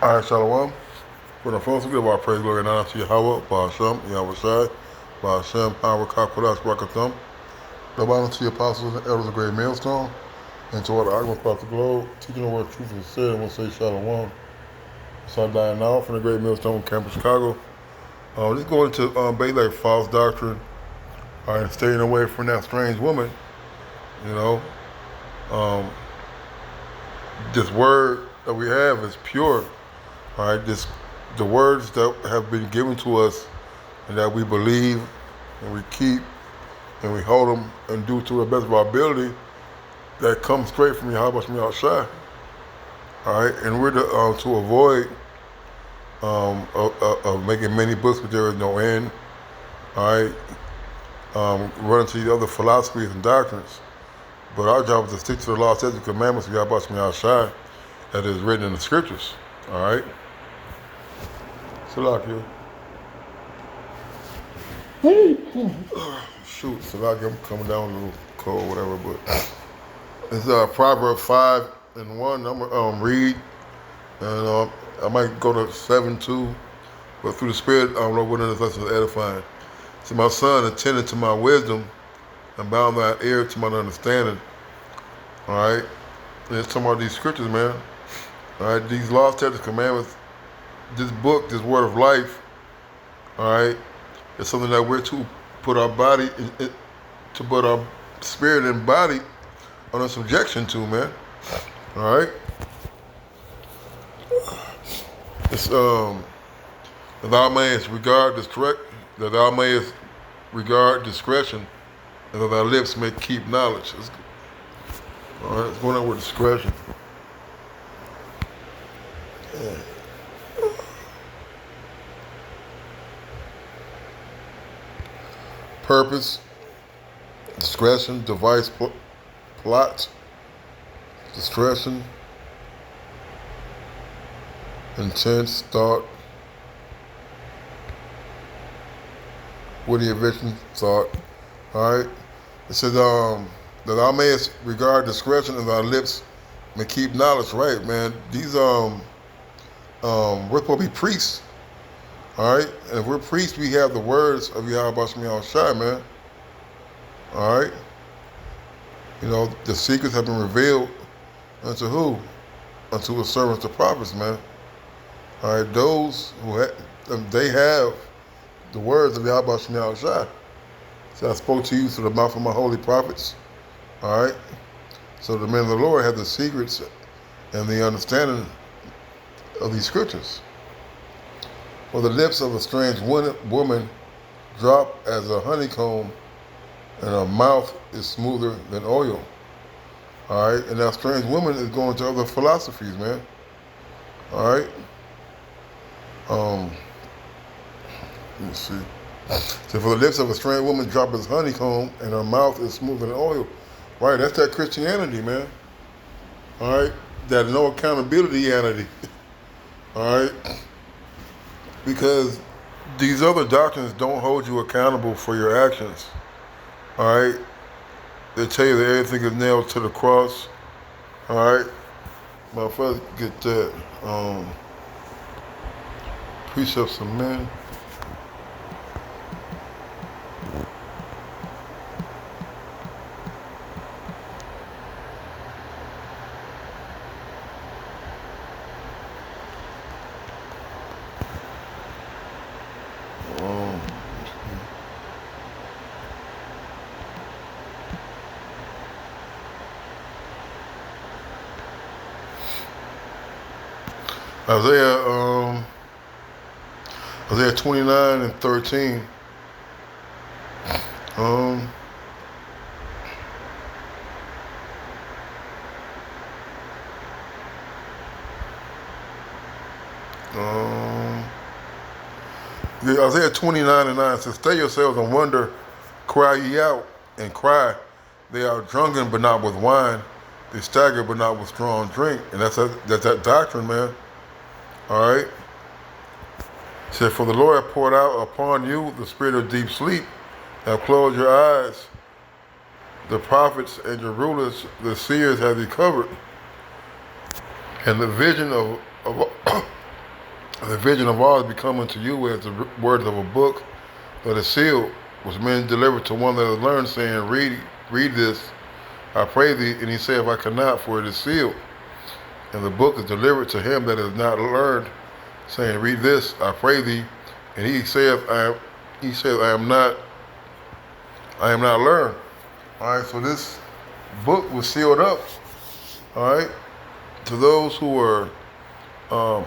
All right, Shalom. For the first, we give our praise, glory, and honor to Yahweh, Ba'ashem, Yahweh Shai, Ba'ashem, Power, Kakodash, Rakatham. Double honor to the apostles and elders of Great Millstone, and to all the arguments across the globe, teaching the word truth and said, and we'll say Shalom. So I'm dying now from the Great Millstone Campus, Chicago. Just going to base like false doctrine, and staying away from that strange woman, you know. Um, this word that we have is pure. All right, the words that have been given to us and that we believe and we keep and we hold them and do to the best of our ability, that comes straight from Yahweh Shemiyah Shai. All right, and we're to avoid of making many books, but there is no end. All right, running to these other philosophies and doctrines. But our job is to stick to the law, statutes, and commandments of Yahweh Shemiyah Shai that is written in the scriptures. All right. Salakia. Shoot, Salakia, I'm coming down a little cold, whatever, but it's Proverbs 5 and 1. I'm gonna read, and I might go to 7 too, but through the Spirit, I don't know what in this lesson is edifying. So my son, attended to my wisdom, and bound thy ear to my understanding. All right, and it's talking about these scriptures, man. All right, these laws, statutes, commandments. This book, this word of life, all right, is something that we're to put our body, to put our spirit and body under subjection to, man. All right. It's that thou mayest regard that thou mayest regard discretion, and that thy lips may keep knowledge. All right, it's going on with discretion. Yeah. Purpose, discretion, device, plot, discretion, intent, thought, witty invention, thought. All right. It says that thou mayest regard discretion and thy lips may keep knowledge. Right, man. These we're supposed to be priests. All right, and if we're priests, we have the words of Yahweh Shemiyah Shai, man. All right, you know the secrets have been revealed unto who? Unto the servants, the prophets, man. All right, those who they have the words of Yahweh Shemiyah Shai. So I spoke to you through the mouth of my holy prophets. All right, so the men of the Lord have the secrets and the understanding of these scriptures. For the lips of a strange woman drop as a honeycomb, and her mouth is smoother than oil. All right, and that strange woman is going to other philosophies, man. All right. Let me see. So for the lips of a strange woman drop as honeycomb, and her mouth is smoother than oil. Right, that's that Christianity, man. All right, that no accountability-anity. All right. Because these other doctrines don't hold you accountable for your actions. All right? They tell you that everything is nailed to the cross. All right? My first get that. Precepts of men. Isaiah 29 and 13. Isaiah 29 and 9 says, "Stay yourselves and wonder, cry ye out and cry. They are drunken, but not with wine. They stagger, but not with strong drink." And that's that doctrine, man. All right. It said, "For the Lord hath poured out upon you the spirit of deep sleep, have closed your eyes. The prophets and your rulers, the seers have he covered. And the vision of The vision of all is becoming to you as the words of a book that is sealed, which men delivered to one that has learned, saying, read this, I pray thee. And he said, if I cannot, for it is sealed. And the book is delivered to him that has not learned, saying, read this, I pray thee. And he saith, I am not learned. All right, so this book was sealed up. All right, to those who are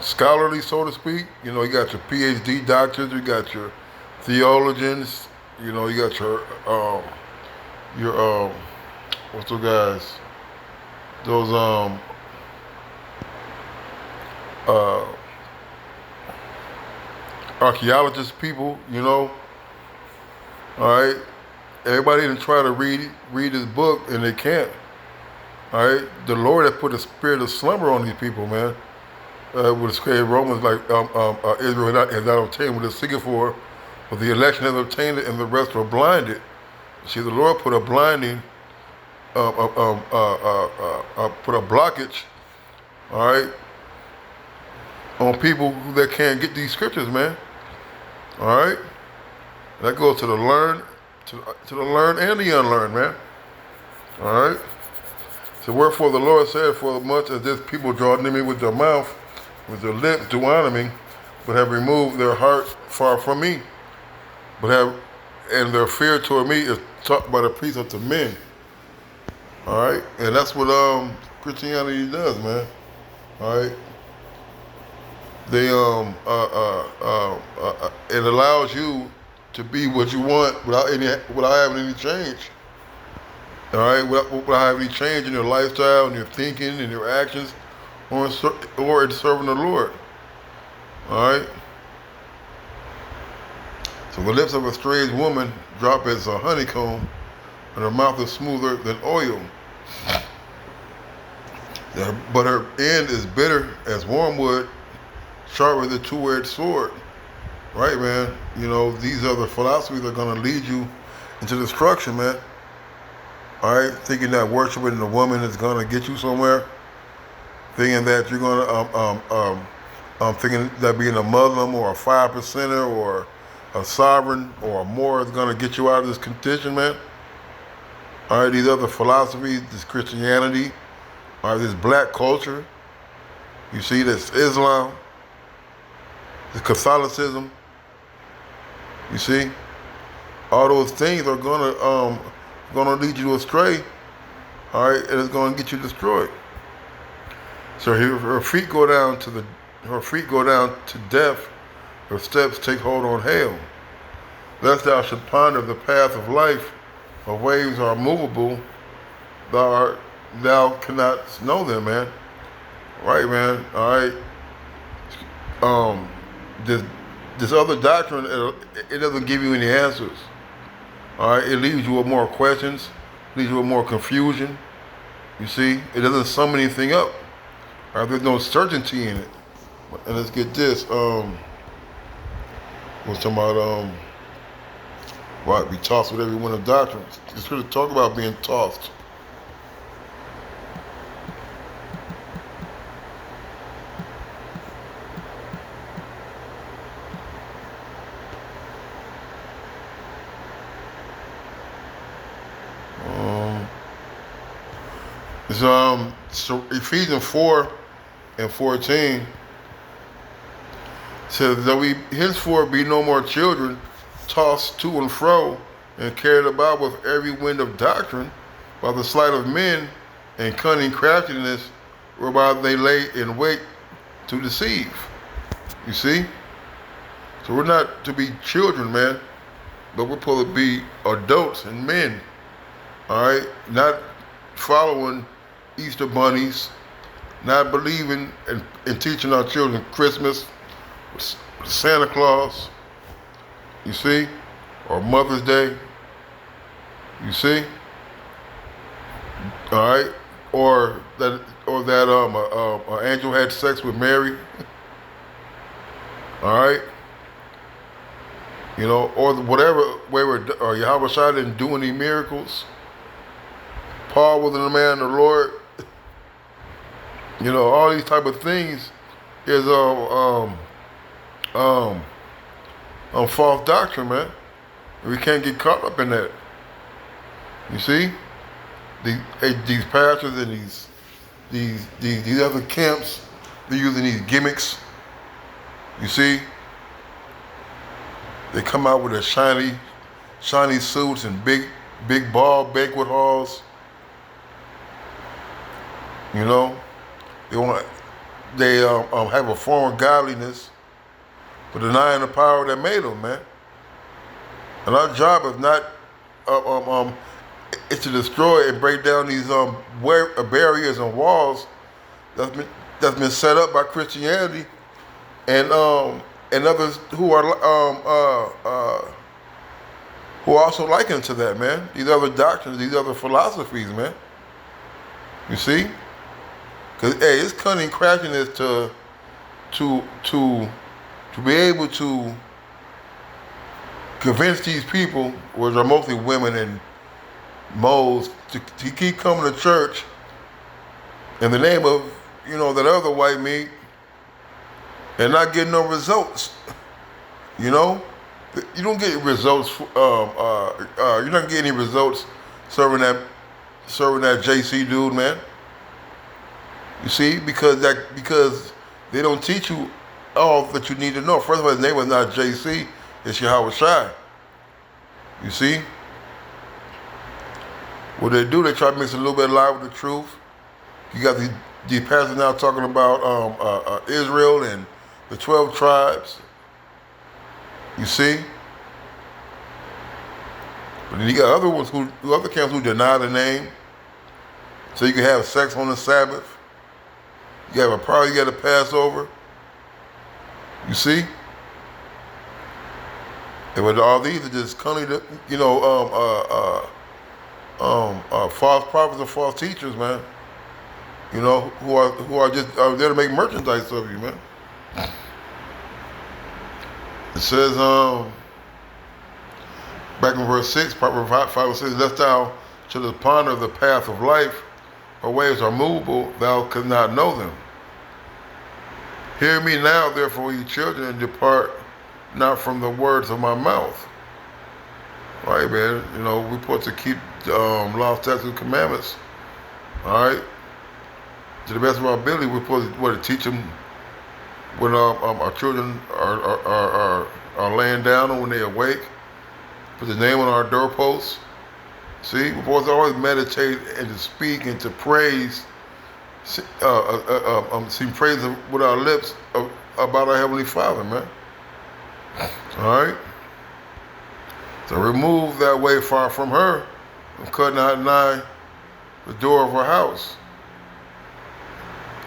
scholarly, so to speak. You know, you got your PhD doctors, you got your theologians, you know, you got your what's those guys? Those uh, archaeologist people, you know. All right, everybody didn't try to read this book and they can't. All right, the Lord has put a spirit of slumber on these people, man. With the scripture Romans, like Israel has not obtained what it's seeking for, but the election has obtained it, and the rest are blinded. See, the Lord put a blinding, put a blockage, all right, on people that can't get these scriptures, man. All right, that goes to the learned, to the learned and the unlearned, man. All right. So wherefore the Lord said, for much as this people draw near me with their mouth, with their lips do honor me, but have removed their heart far from me, and their fear toward me is taught by the priests unto men. All right, and that's what Christianity does, man. All right, they it allows you to be what you want without having any change. All right, without having any change in your lifestyle and your thinking and your actions, or in serving the Lord. All right. So the lips of a strange woman drop as a honeycomb, and her mouth is smoother than oil. But her end is bitter as wormwood, sharper than a two-edged sword. Right, man? You know, these other philosophies are going to lead you into destruction, man. All right? Thinking that worshiping the woman is going to get you somewhere. Thinking that you're going to, thinking that being a Muslim or a 5%er or a sovereign or a Moor is going to get you out of this condition, man. All right, these other philosophies, this Christianity, all right, this black culture, you see, this Islam, this Catholicism, you see, all those things are gonna lead you astray, all right, and it's gonna get you destroyed. So her feet go down to death. Her steps take hold on hell. Lest thou should ponder the path of life, her ways are movable. Thou cannot know them, man. Right, man. All right. This other doctrine, it doesn't give you any answers. All right. It leaves you with more questions, leaves you with more confusion. You see, it doesn't sum anything up. All right, there's no certainty in it. And let's get this. We're talking about what be tossed with every wind of doctrine. It's going to talk about being tossed. So Ephesians 4:14 says that we henceforth be no more children, tossed to and fro, and carried about with every wind of doctrine, by the sleight of men and cunning craftiness, whereby they lay in wait to deceive. You see? So we're not to be children, man, but we're supposed to be adults and men. All right? Not following Easter bunnies, not believing and teaching our children Christmas, Santa Claus, you see, or Mother's Day, you see, all right, or that an angel had sex with Mary, all right, you know, or whatever way or Yahweh Shai didn't do any miracles. Paul wasn't a man of the Lord. You know, all these type of things is um, false doctrine, man. We can't get caught up in that. You see, these pastors and these other camps, they're using these gimmicks. You see, they come out with their shiny suits and big ball banquet halls. You know, they want they have a form of godliness, but denying the power that made them, man. And our job is not uh, um, um, is to destroy and break down these barriers and walls that's been that's been set up by Christianity and others who are also likened to that, man. These other doctrines, these other philosophies, man. You see, because hey, it's cunning craftiness to to to be able to convince these people, which are mostly women and moles, to keep coming to church in the name of, that other white meat and not getting no results. You know, you don't get results. You're not getting any results serving that JC dude, man. You see, because they don't teach you all that you need to know. First of all, his name was not JC; it's Yahweh Shai. You see, what they do, they try to mix a little bit of lie with the truth. You got these pastors now talking about Israel and the 12 tribes. You see, but then you got other ones other camps who deny the name, so you can have sex on the Sabbath. You have a party, you got a Passover. You see, and with all these are just cunning, false prophets and false teachers, man. Who are just there to make merchandise of you, man. It says, back in verse 6, Proverbs 5 says, lest thou shouldest ponder the path of life, her ways are movable, thou couldst not know them. Hear me now, therefore, ye children, and depart not from the words of my mouth. All right, man. We're supposed to keep law, statutes, and commandments. All right. To the best of our ability, we're supposed to teach them when our children are laying down or when they awake. Put the name on our doorposts. See, we're supposed to always meditate and to speak and to praise, sing praise with our lips about our Heavenly Father, man. All right. So remove that way far from her, and cut not nigh the door of her house.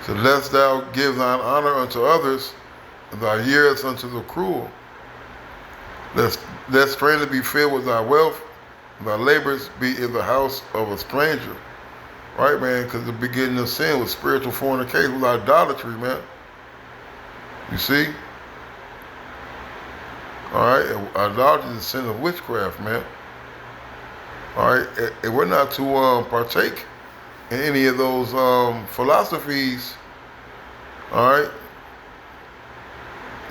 So lest thou give thine honor unto others, and thy years unto the cruel. Lest strangers be filled with thy wealth, and thy labors be in the house of a stranger. Right, man? Because the beginning of sin was spiritual fornication, with idolatry, man. You see? All right? And idolatry is the sin of witchcraft, man. All right? And we're not to partake in any of those philosophies. All right?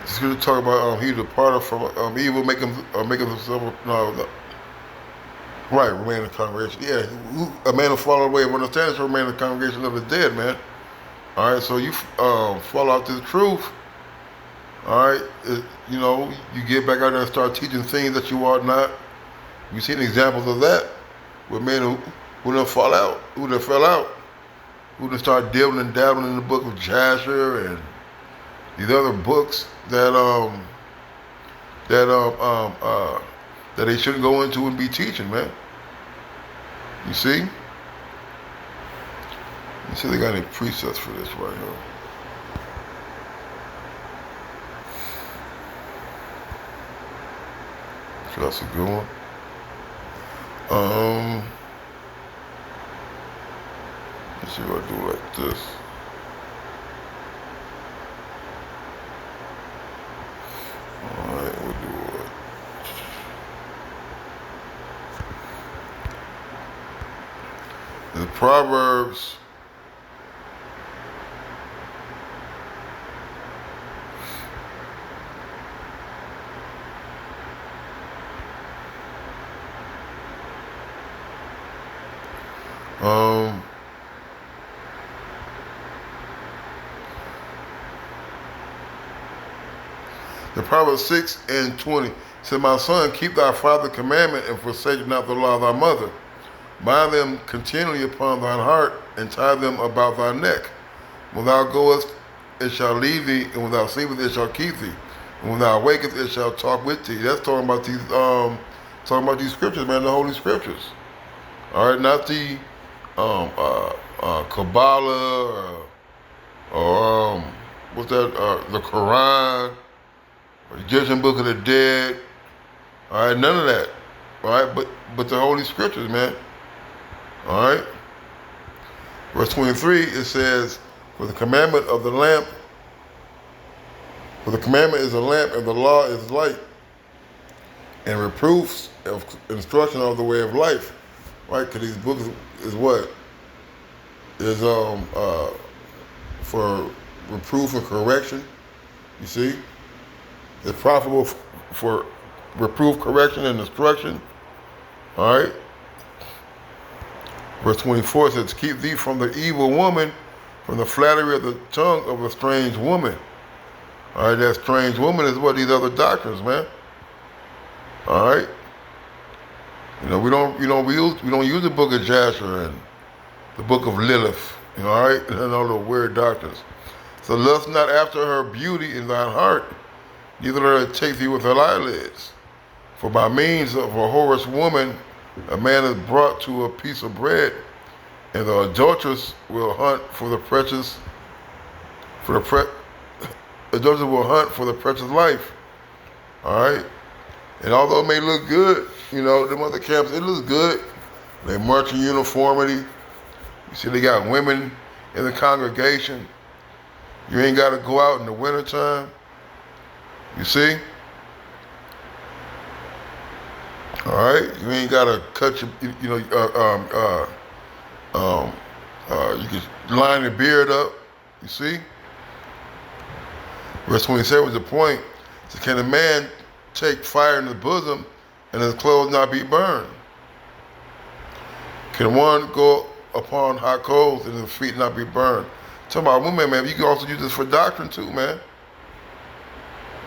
It's going to talk about he departed from evil, making himself right, remain in the congregation. Yeah, a man will fall away of understanding to remain in the congregation of the dead, man. All right, so you fall out to the truth. All right, you get back out there and start teaching things that you ought not. You've seen examples of that with men who done fall out, who done fell out, who done start dibbling and dabbling in the book of Jasher and these other books that they shouldn't go into and be teaching, man. You see? You see they got any precepts for this right here. So that's a good one. Let's see if I do like this. Alright, we'll do it. The Proverbs The Proverbs 6:20 said, "My son, keep thy father's commandment and forsake not the law of thy mother. Bind them continually upon thine heart and tie them about thy neck. When thou goest, it shall lead thee, and when thou sleepest, it shall keep thee. And when thou awakest, it shall talk with thee." That's talking about these scriptures, man, the holy scriptures. All right, not the Kabbalah or what's that? The Quran, or the Egyptian Book of the Dead. All right, none of that. All right, but the holy scriptures, man. All right. Verse 23, it says, "For the commandment of the lamp, for the commandment is a lamp, and the law is light, and reproofs of instruction of the way of life." Right? Because these books is what is for reproof and correction. You see, it's profitable for reproof, correction, and instruction. All right. Verse 24 says, "Keep thee from the evil woman, from the flattery of the tongue of a strange woman." All right, that strange woman is what these other doctrines, man. All right. You know, we don't use the book of Jasher and the book of Lilith. You know, all right, and all the weird doctrines. So lust not after her beauty in thine heart, neither let her take thee with her eyelids. For by means of a whorous woman, a man is brought to a piece of bread, and the adulteress will hunt for the precious, adulteress will hunt for the precious life. All right, and although it may look good, you know, them other camps, it looks good. They march in uniformity. You see, they got women in the congregation. You ain't got to go out in the wintertime. You see? All right, you ain't gotta cut your, you can line your beard up. You see. Verse 27 is the point. So can a man take fire in his bosom and his clothes not be burned? Can one go upon hot coals and his feet not be burned? Talking about women, man. You can also use this for doctrine too, man.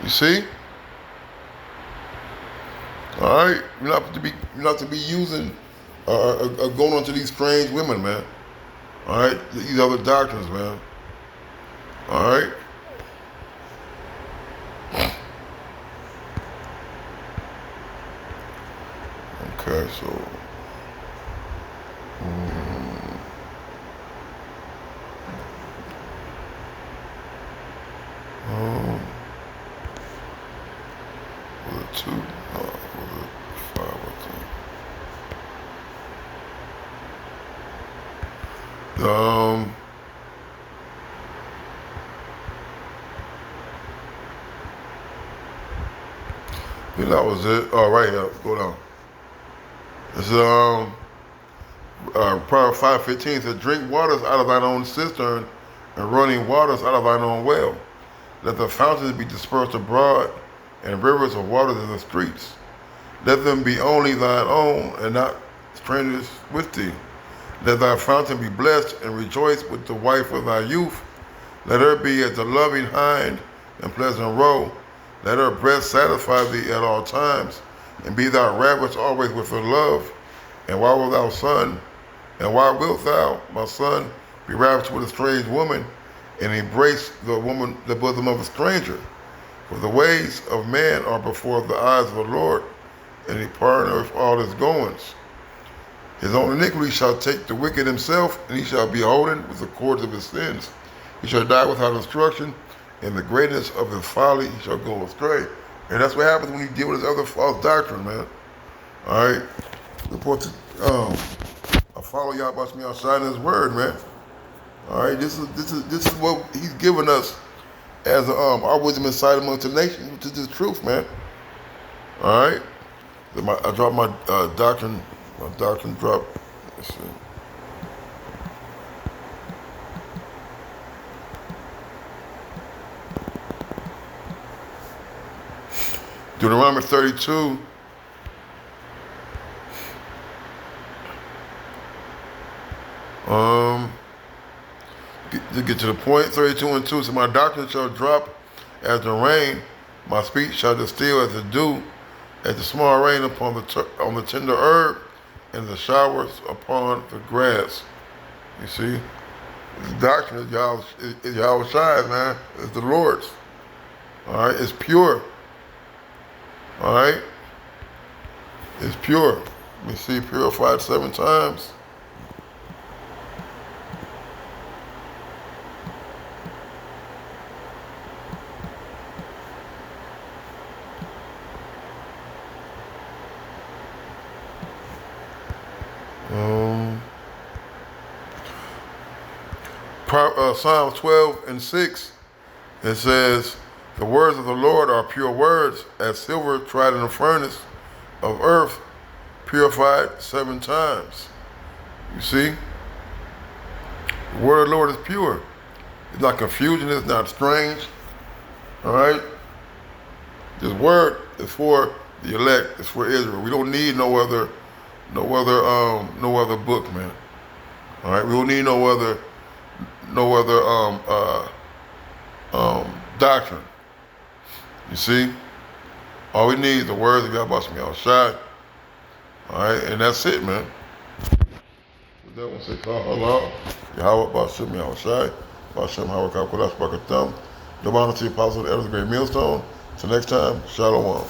You see. All right, you're not to be using going on to these strange women, man. All right, these other doctrines, man. All right. Okay, so. Was it 2? No, was it 5, I think. I think that was it. Oh, right here. Go down. It's Proverbs 5:15 says, "Drink waters out of thine own cistern, and running waters out of thine own well. Let the fountains be dispersed abroad, and rivers of waters in the streets. Let them be only thine own, and not strangers with thee. Let thy fountain be blessed, and rejoice with the wife of thy youth. Let her be as a loving hind and pleasant roe. Let her breast satisfy thee at all times, and be thou ravished always with her love. And why wilt thou, son? And why wilt thou, my son, be ravished with a strange woman, and embrace the bosom of a stranger? For the ways of man are before the eyes of the Lord, and he pardoneth all his goings. His own iniquity shall take the wicked himself, and he shall be holden with the cords of his sins. He shall die without instruction, in the greatness of his folly he shall go astray." And that's what happens when you deal with this other false doctrine, man. All right? I follow y'all about me outside in his word, man. All right, this is what he's given us as our wisdom inside amongst the nations, which is the truth, man. All right, I dropped my doctrine. My doctrine dropped. Let's see. Deuteronomy 32. To get to the point, 32:2. So my doctrine shall drop as the rain, My speech shall distill as the dew, as the small rain upon on the tender herb, and the showers upon the grass. You see, the doctrine is Yahweh Shai, man. It's the Lord's. All right, it's pure. All right, it's pure. Let me see, purified 7 times. Um, Psalms 12:6, it says, the words of the Lord are pure words, as silver tried in the furnace of earth, purified 7 times. You see? The word of the Lord is pure. It's not confusion, it's not strange. All right? This word is for the elect, it's for Israel. We don't need no other book, man. All right? We don't need no other doctrine. You see? All we need is the words of Yahweh Shai. Shai. All right, and that's it, man. That one say, "Call Allah, Yahweh Bashim Yahweh Shai, Bashim Howard Kakolas Bakatam, the Apostle, the Elders, the Great Millstone." Till next time, Shalom.